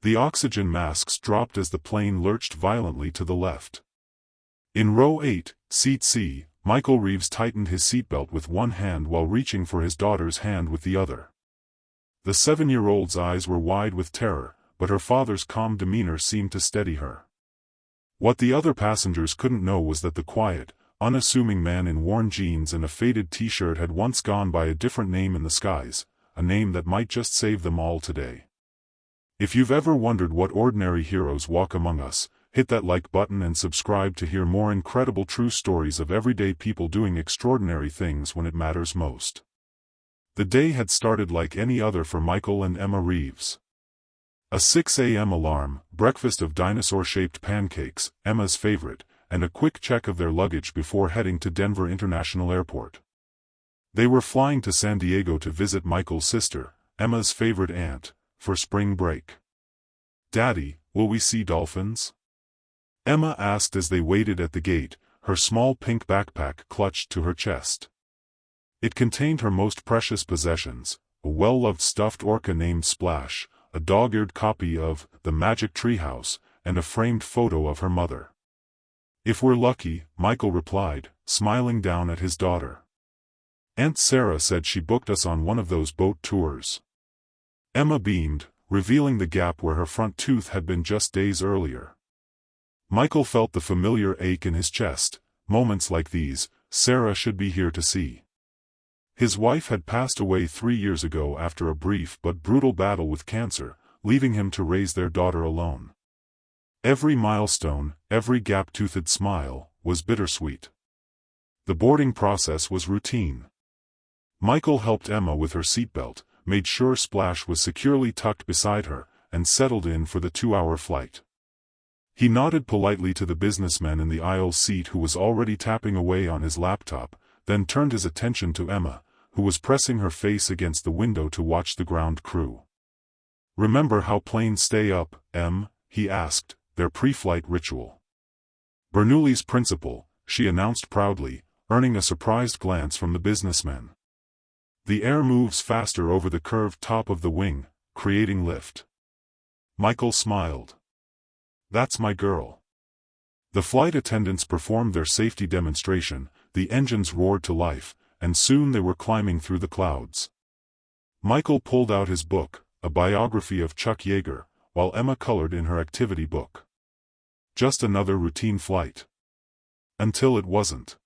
The oxygen masks dropped as the plane lurched violently to the left. In row 8, seat C, Michael Reeves tightened his seatbelt with one hand while reaching for his daughter's hand with the other. The 7-year-old's eyes were wide with terror, but her father's calm demeanor seemed to steady her. What the other passengers couldn't know was that the quiet, unassuming man in worn jeans and a faded t-shirt had once gone by a different name in the skies, a name that might just save them all today. If you've ever wondered what ordinary heroes walk among us, hit that like button and subscribe to hear more incredible true stories of everyday people doing extraordinary things when it matters most. The day had started like any other for Michael and Emma Reeves. A 6 a.m. alarm, breakfast of dinosaur-shaped pancakes, Emma's favorite, and a quick check of their luggage before heading to Denver International Airport. They were flying to San Diego to visit Michael's sister, Emma's favorite aunt, for spring break. "Daddy, will we see dolphins?" Emma asked as they waited at the gate, her small pink backpack clutched to her chest. It contained her most precious possessions, a well-loved stuffed orca named Splash, a dog-eared copy of The Magic Treehouse, and a framed photo of her mother. "If we're lucky," Michael replied, smiling down at his daughter. "Aunt Sarah said she booked us on one of those boat tours." Emma beamed, revealing the gap where her front tooth had been just days earlier. Michael felt the familiar ache in his chest. Moments like these, Sarah should be here to see. His wife had passed away 3 years ago after a brief but brutal battle with cancer, leaving him to raise their daughter alone. Every milestone, every gap-toothed smile, was bittersweet. The boarding process was routine. Michael helped Emma with her seatbelt, made sure Splash was securely tucked beside her, and settled in for the 2-hour flight. He nodded politely to the businessman in the aisle seat who was already tapping away on his laptop, then turned his attention to Emma, who was pressing her face against the window to watch the ground crew. "Remember how planes stay up, Em?" he asked, their pre-flight ritual. "Bernoulli's principle," she announced proudly, earning a surprised glance from the businessman. "The air moves faster over the curved top of the wing, creating lift." Michael smiled. "That's my girl." The flight attendants performed their safety demonstration, the engines roared to life, and soon they were climbing through the clouds. Michael pulled out his book, a biography of Chuck Yeager, while Emma colored in her activity book. Just another routine flight. Until it wasn't.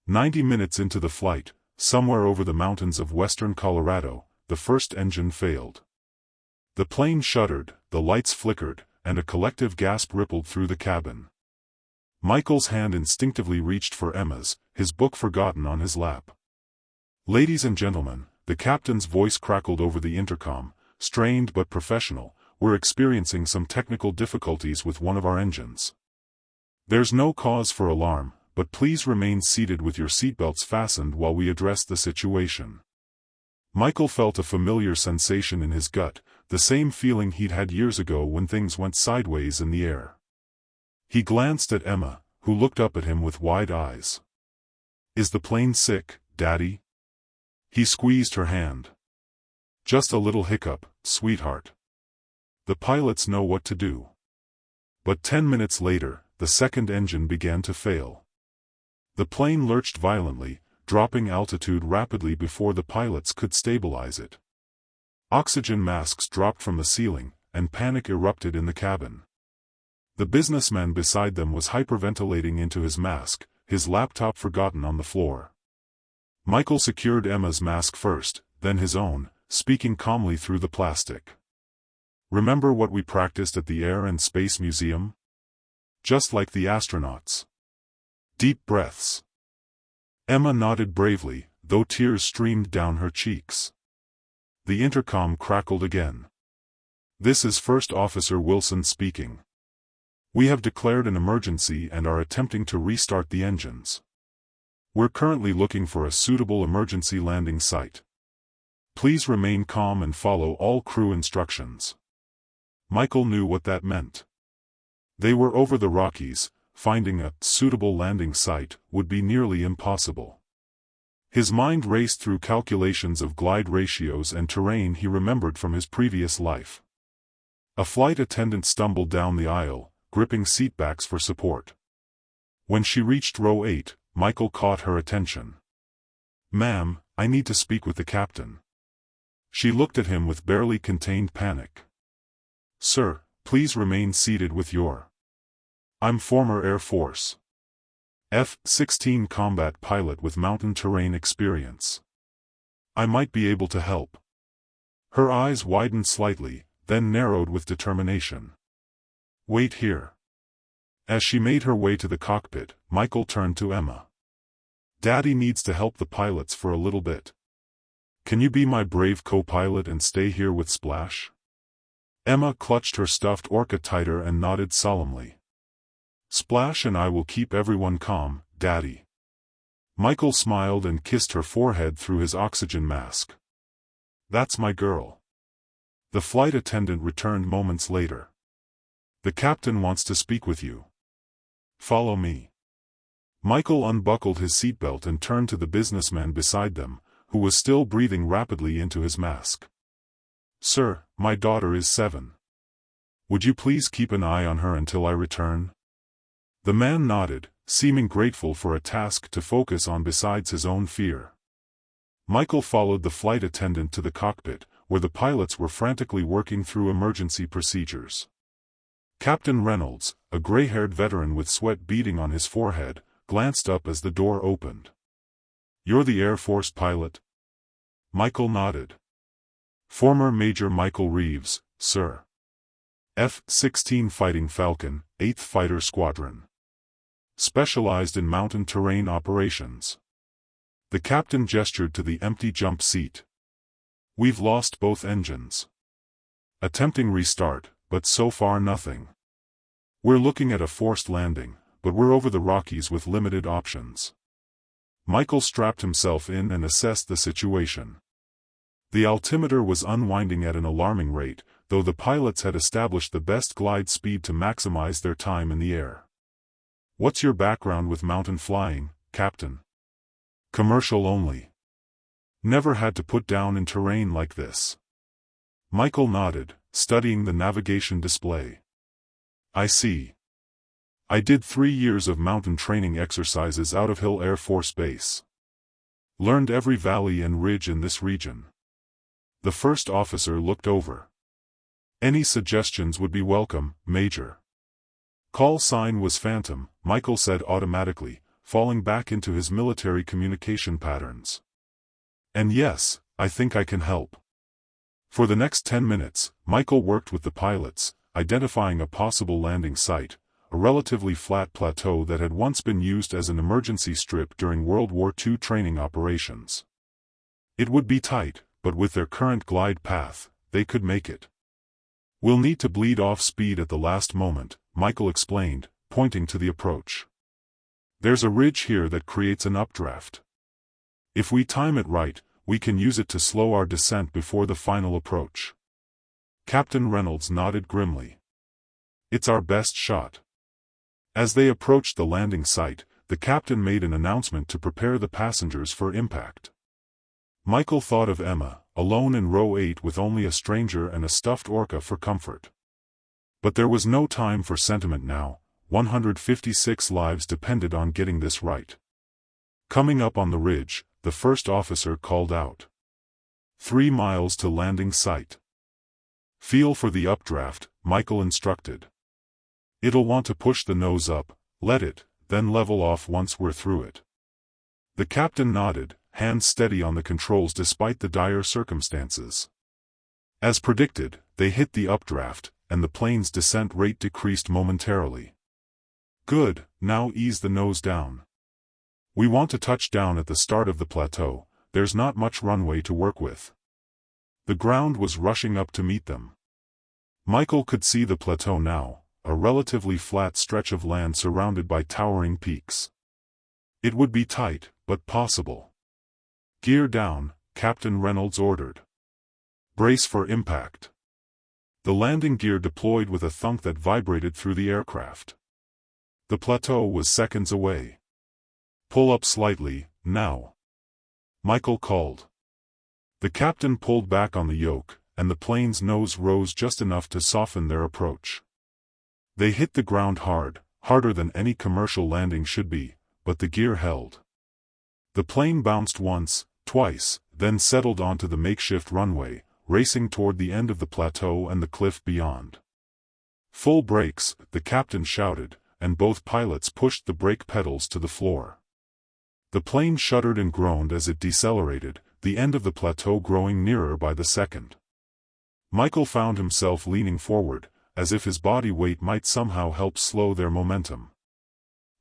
90 minutes into the flight, somewhere over the mountains of western Colorado, the first engine failed. The plane shuddered, the lights flickered, and a collective gasp rippled through the cabin. Michael's hand instinctively reached for Emma's, his book forgotten on his lap. "Ladies and gentlemen," the captain's voice crackled over the intercom, strained but professional, "we're experiencing some technical difficulties with one of our engines. There's no cause for alarm, but please remain seated with your seatbelts fastened while we address the situation." Michael felt a familiar sensation in his gut, the same feeling he'd had years ago when things went sideways in the air. He glanced at Emma, who looked up at him with wide eyes. "Is the plane sick, Daddy?" He squeezed her hand. "Just a little hiccup, sweetheart. The pilots know what to do." But 10 minutes later, the second engine began to fail. The plane lurched violently, dropping altitude rapidly before the pilots could stabilize it. Oxygen masks dropped from the ceiling, and panic erupted in the cabin. The businessman beside them was hyperventilating into his mask, his laptop forgotten on the floor. Michael secured Emma's mask first, then his own, speaking calmly through the plastic. "Remember what we practiced at the Air and Space Museum? Just like the astronauts. Deep breaths." Emma nodded bravely, though tears streamed down her cheeks. The intercom crackled again. "This is First Officer Wilson speaking. We have declared an emergency and are attempting to restart the engines. We're currently looking for a suitable emergency landing site. Please remain calm and follow all crew instructions." Michael knew what that meant. They were over the Rockies, finding a suitable landing site would be nearly impossible. His mind raced through calculations of glide ratios and terrain he remembered from his previous life. A flight attendant stumbled down the aisle, gripping seatbacks for support. When she reached row 8, Michael caught her attention. "Ma'am, I need to speak with the captain." She looked at him with barely contained panic. "Sir, please remain seated with your—" "I'm former Air Force F-16 combat pilot with mountain terrain experience. I might be able to help." Her eyes widened slightly, then narrowed with determination. "Wait here." As she made her way to the cockpit, Michael turned to Emma. "Daddy needs to help the pilots for a little bit. Can you be my brave co-pilot and stay here with Splash?" Emma clutched her stuffed orca tighter and nodded solemnly. "Splash and I will keep everyone calm, Daddy." Michael smiled and kissed her forehead through his oxygen mask. "That's my girl." The flight attendant returned moments later. "The captain wants to speak with you. Follow me." Michael unbuckled his seatbelt and turned to the businessman beside them, who was still breathing rapidly into his mask. "Sir, my daughter is 7. Would you please keep an eye on her until I return?" The man nodded, seeming grateful for a task to focus on besides his own fear. Michael followed the flight attendant to the cockpit, where the pilots were frantically working through emergency procedures. Captain Reynolds, a gray-haired veteran with sweat beading on his forehead, glanced up as the door opened. "You're the Air Force pilot?" Michael nodded. "Former Major Michael Reeves, sir. F-16 Fighting Falcon, 8th Fighter Squadron. Specialized in mountain terrain operations." The captain gestured to the empty jump seat. "We've lost both engines. Attempting restart, but so far nothing. We're looking at a forced landing, but we're over the Rockies with limited options." Michael strapped himself in and assessed the situation. The altimeter was unwinding at an alarming rate, though the pilots had established the best glide speed to maximize their time in the air. "What's your background with mountain flying, Captain?" "Commercial only. Never had to put down in terrain like this." Michael nodded, studying the navigation display. "I see. I did 3 years of mountain training exercises out of Hill Air Force Base. Learned every valley and ridge in this region." The first officer looked over. "Any suggestions would be welcome, Major." "Call sign was Phantom," Michael said automatically, falling back into his military communication patterns. "And yes, I think I can help." For the next 10 minutes, Michael worked with the pilots, identifying a possible landing site, a relatively flat plateau that had once been used as an emergency strip during World War II training operations. It would be tight, but with their current glide path, they could make it. "We'll need to bleed off speed at the last moment," Michael explained, pointing to the approach. "There's a ridge here that creates an updraft. If we time it right, we can use it to slow our descent before the final approach." Captain Reynolds nodded grimly. "It's our best shot." As they approached the landing site, the captain made an announcement to prepare the passengers for impact. Michael thought of Emma, alone in row 8 with only a stranger and a stuffed orca for comfort. But there was no time for sentiment now. 156 lives depended on getting this right. Coming up on the ridge, the first officer called out. 3 miles to landing site. Feel for the updraft, Michael instructed. It'll want to push the nose up, let it, then level off once we're through it. The captain nodded, hands steady on the controls despite the dire circumstances. As predicted, they hit the updraft, and the plane's descent rate decreased momentarily. Good, now ease the nose down. We want to touch down at the start of the plateau, there's not much runway to work with. The ground was rushing up to meet them. Michael could see the plateau now, a relatively flat stretch of land surrounded by towering peaks. It would be tight, but possible. Gear down, Captain Reynolds ordered. Brace for impact. The landing gear deployed with a thunk that vibrated through the aircraft. The plateau was seconds away. Pull up slightly, now. Michael called. The captain pulled back on the yoke, and the plane's nose rose just enough to soften their approach. They hit the ground hard, harder than any commercial landing should be, but the gear held. The plane bounced once, twice, then settled onto the makeshift runway, racing toward the end of the plateau and the cliff beyond. "Full brakes," the captain shouted, and both pilots pushed the brake pedals to the floor. The plane shuddered and groaned as it decelerated, the end of the plateau growing nearer by the second. Michael found himself leaning forward, as if his body weight might somehow help slow their momentum.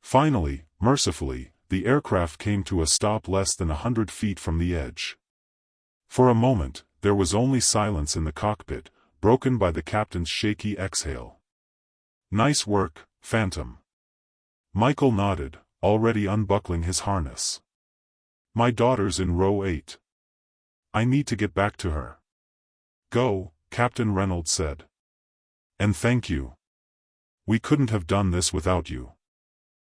Finally, mercifully, the aircraft came to a stop less than 100 feet from the edge. For a moment, there was only silence in the cockpit, broken by the captain's shaky exhale. "Nice work, Phantom." Michael nodded, already unbuckling his harness. "My daughter's in row 8. I need to get back to her." "Go," Captain Reynolds said. "And thank you. We couldn't have done this without you."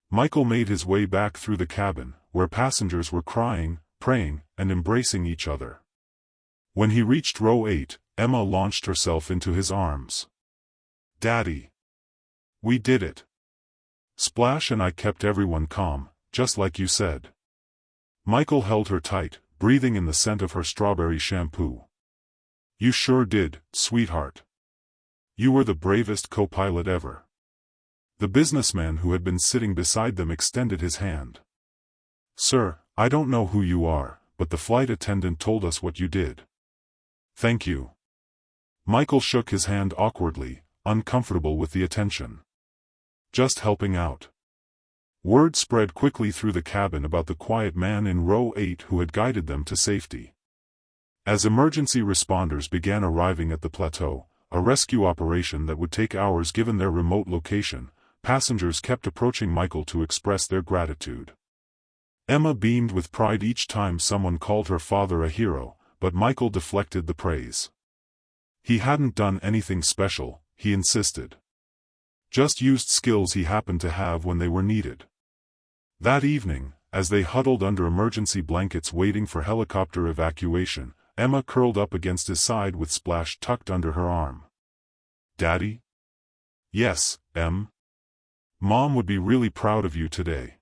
Michael made his way back through the cabin, where passengers were crying, praying, and embracing each other. When he reached row 8, Emma launched herself into his arms. "Daddy! We did it! Splash and I kept everyone calm, just like you said." Michael held her tight, breathing in the scent of her strawberry shampoo. "You sure did, sweetheart. You were the bravest co-pilot ever." The businessman who had been sitting beside them extended his hand. "Sir, I don't know who you are, but the flight attendant told us what you did." "Thank you." Michael shook his hand awkwardly, uncomfortable with the attention. "Just helping out." Word spread quickly through the cabin about the quiet man in row 8 who had guided them to safety. As emergency responders began arriving at the plateau, a rescue operation that would take hours given their remote location, passengers kept approaching Michael to express their gratitude. Emma beamed with pride each time someone called her father a hero, but Michael deflected the praise. He hadn't done anything special, he insisted. Just used skills he happened to have when they were needed. That evening, as they huddled under emergency blankets waiting for helicopter evacuation, Emma curled up against his side with Splash tucked under her arm. "Daddy?" "Yes, Em. Mom would be really proud of you today."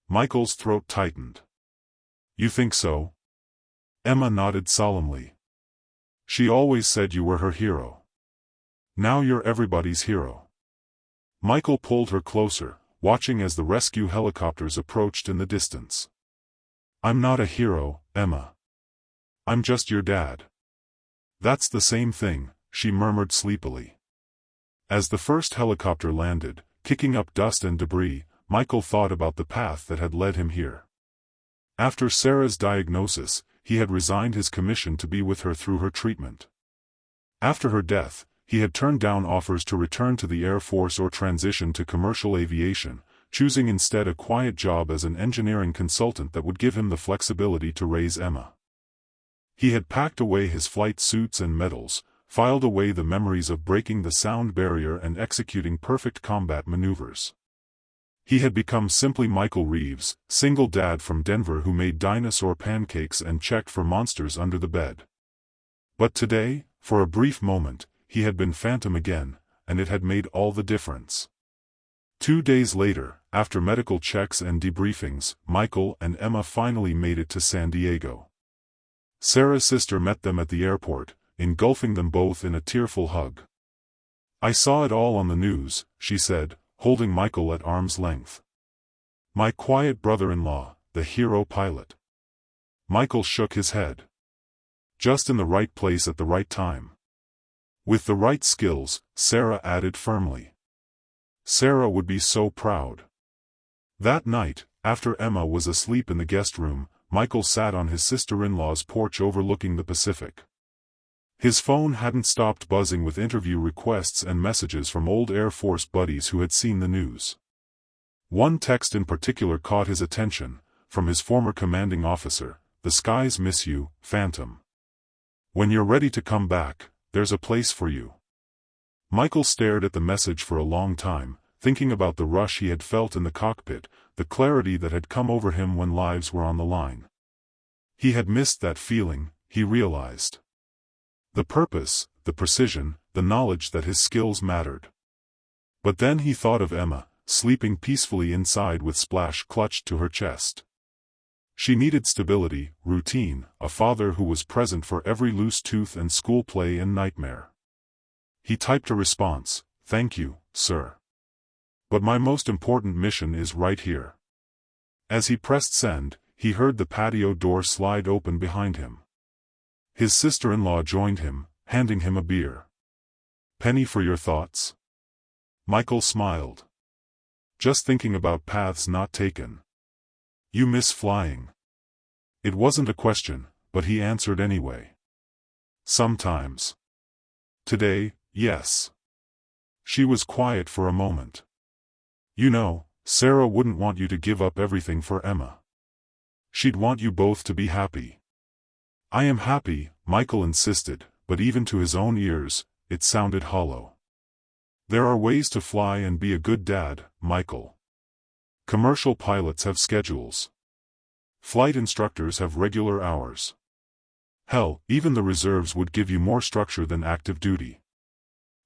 Michael's throat tightened. "You think so?" Emma nodded solemnly. "She always said you were her hero. Now you're everybody's hero." Michael pulled her closer, watching as the rescue helicopters approached in the distance. "I'm not a hero, Emma. I'm just your dad." "That's the same thing," she murmured sleepily. As the first helicopter landed, kicking up dust and debris, Michael thought about the path that had led him here. After Sarah's diagnosis, he had resigned his commission to be with her through her treatment. After her death, he had turned down offers to return to the Air Force or transition to commercial aviation, choosing instead a quiet job as an engineering consultant that would give him the flexibility to raise Emma. He had packed away his flight suits and medals, filed away the memories of breaking the sound barrier and executing perfect combat maneuvers. He had become simply Michael Reeves, single dad from Denver who made dinosaur pancakes and checked for monsters under the bed. But today, for a brief moment, he had been Phantom again, and it had made all the difference. 2 days later, after medical checks and debriefings, Michael and Emma finally made it to San Diego. Sarah's sister met them at the airport, engulfing them both in a tearful hug. "I saw it all on the news," she said, holding Michael at arm's length. "My quiet brother-in-law, the hero pilot." Michael shook his head. "Just in the right place at the right time. With the right skills," Sarah added firmly. Sarah would be so proud. That night, after Emma was asleep in the guest room, Michael sat on his sister-in-law's porch overlooking the Pacific. His phone hadn't stopped buzzing with interview requests and messages from old Air Force buddies who had seen the news. One text in particular caught his attention, from his former commanding officer: "The skies miss you, Phantom. When you're ready to come back, there's a place for you." Michael stared at the message for a long time, thinking about the rush he had felt in the cockpit, the clarity that had come over him when lives were on the line. He had missed that feeling, he realized. The purpose, the precision, the knowledge that his skills mattered. But then he thought of Emma, sleeping peacefully inside with Splash clutched to her chest. She needed stability, routine, a father who was present for every loose tooth and school play and nightmare. He typed a response, "Thank you, sir. But my most important mission is right here." As he pressed send, he heard the patio door slide open behind him. His sister-in-law joined him, handing him a beer. "Penny for your thoughts?" Michael smiled. "Just thinking about paths not taken." "You miss flying?" It wasn't a question, but he answered anyway. "Sometimes." "Today, yes." She was quiet for a moment. "You know, Sarah wouldn't want you to give up everything for Emma. She'd want you both to be happy." "I am happy," Michael insisted, but even to his own ears, it sounded hollow. "There are ways to fly and be a good dad, Michael. Commercial pilots have schedules. Flight instructors have regular hours. Hell, even the reserves would give you more structure than active duty."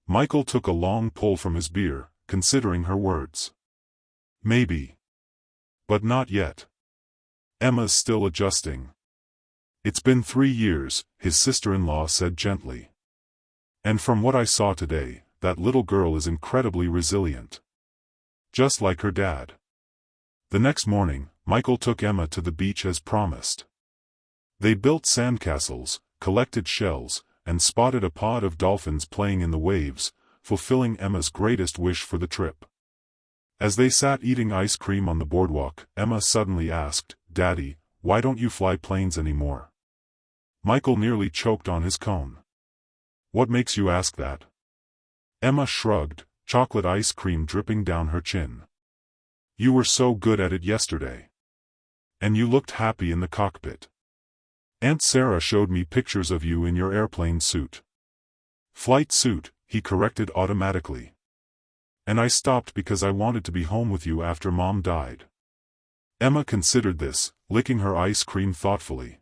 Michael took a long pull from his beer, considering her words. "Maybe. But not yet. Emma's still adjusting." "It's been 3 years," his sister-in-law said gently. "And from what I saw today, that little girl is incredibly resilient. Just like her dad." The next morning, Michael took Emma to the beach as promised. They built sandcastles, collected shells, and spotted a pod of dolphins playing in the waves, fulfilling Emma's greatest wish for the trip. As they sat eating ice cream on the boardwalk, Emma suddenly asked, "Daddy, why don't you fly planes anymore?" Michael nearly choked on his cone. "What makes you ask that?" Emma shrugged, chocolate ice cream dripping down her chin. "You were so good at it yesterday. And you looked happy in the cockpit. Aunt Sarah showed me pictures of you in your airplane suit." "Flight suit," he corrected automatically. "And I stopped because I wanted to be home with you after Mom died." Emma considered this, licking her ice cream thoughtfully.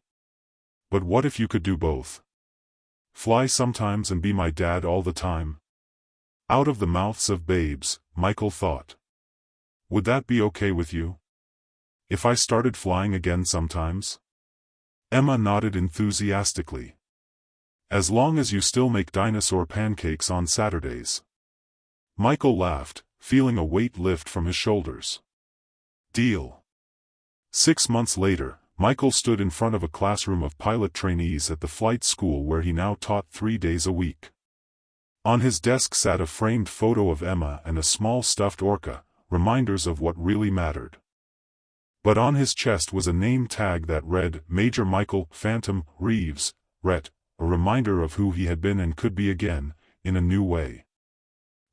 "But what if you could do both? Fly sometimes and be my dad all the time?" Out of the mouths of babes, Michael thought. "Would that be okay with you? If I started flying again sometimes?" Emma nodded enthusiastically. "As long as you still make dinosaur pancakes on Saturdays." Michael laughed, feeling a weight lift from his shoulders. "Deal." 6 months later, Michael stood in front of a classroom of pilot trainees at the flight school where he now taught 3 days a week. On his desk sat a framed photo of Emma and a small stuffed orca, reminders of what really mattered. But on his chest was a name tag that read, Major Michael Phantom Reeves, Ret, a reminder of who he had been and could be again, in a new way.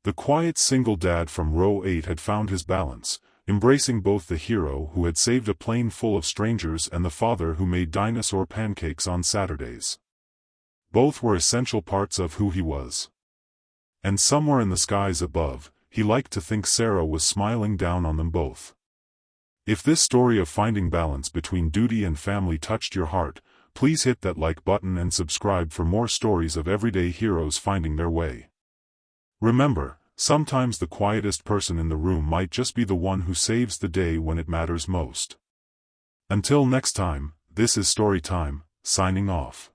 The quiet single dad from row 8 had found his balance, embracing both the hero who had saved a plane full of strangers and the father who made dinosaur pancakes on Saturdays. Both were essential parts of who he was. And somewhere in the skies above, he liked to think Sarah was smiling down on them both. If this story of finding balance between duty and family touched your heart, please hit that like button and subscribe for more stories of everyday heroes finding their way. Remember, sometimes the quietest person in the room might just be the one who saves the day when it matters most. Until next time, this is Storytime, signing off.